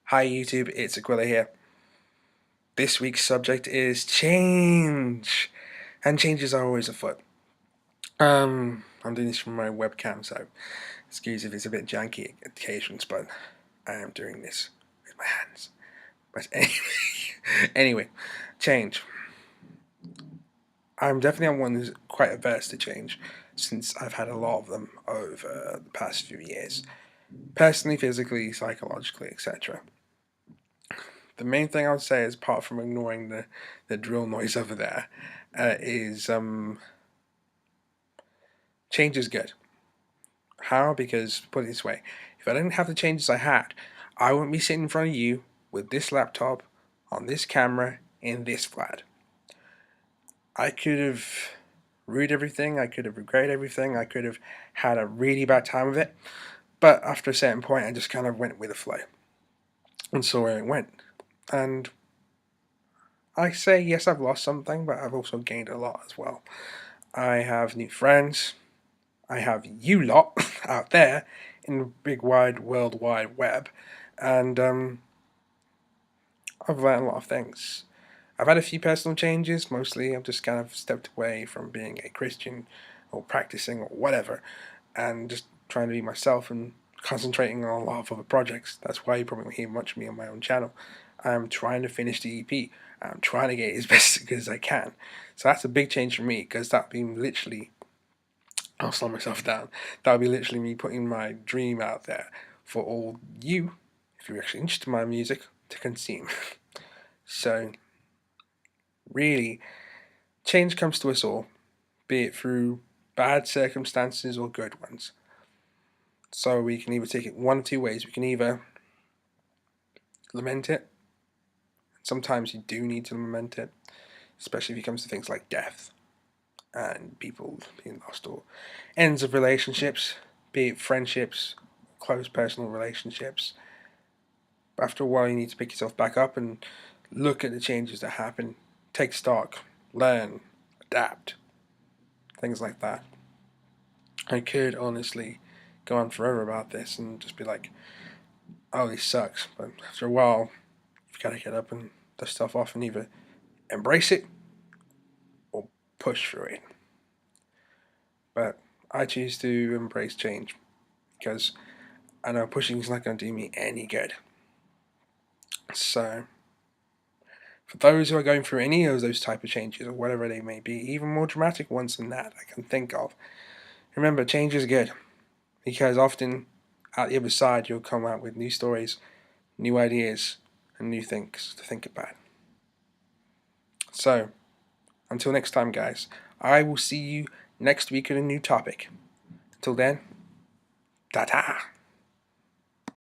Hi YouTube, it's Aquila here. This week's subject is change, and changes are always afoot. I'm doing this from my webcam, so excuse if it's a bit janky at occasions, but I am doing this with my hands. But anyway, change. I'm definitely one who's quite averse to change, since I've had a lot of them over the past few years, personally, physically, psychologically, etc. The main thing I would say is, apart from ignoring the drill noise over there, is change is good. How? Because, put it this way, if I didn't have the changes I had, I wouldn't be sitting in front of you with this laptop, on this camera, in this flat. I could have ruined everything, I could have regretted everything, I could have had a really bad time of it, but after a certain point I just kind of went with the flow, and saw where it went. And I say, yes, I've lost something, but I've also gained a lot as well. I have new friends. I have you lot out there in the big wide world wide web, and I've learned a lot of things. I've had a few personal changes. Mostly I've just kind of stepped away from being a Christian or practicing or whatever, and just trying to be myself and concentrating on a lot of other projects. That's why you probably won't hear much of me on my own channel. I'm trying to finish the EP. I'm trying to get it as best as I can. So that's a big change for me, because that being literally, I'll slow myself down. That would be literally me putting my dream out there for all you, if you're actually interested in my music, to consume. So, really, change comes to us all, be it through bad circumstances or good ones. So we can either take it one of two ways. We can either lament it. Sometimes you do need to lament it, especially if it comes to things like death and people being lost, or ends of relationships, be it friendships, close personal relationships. But after a while you need to pick yourself back up and look at the changes that happen, take stock, learn, adapt, things like that. I could honestly go on forever about this and just be like, oh, this sucks, but after a while you've got to get up and dust stuff off and either embrace it or push through it. But I choose to embrace change, because I know pushing is not going to do me any good. So, for those who are going through any of those type of changes, or whatever they may be, even more dramatic ones than that I can think of, remember, change is good, because often at the other side you'll come out with new stories, new ideas, and new things to think about. So, until next time, guys, I will see you next week with a new topic. Until then, ta-ta!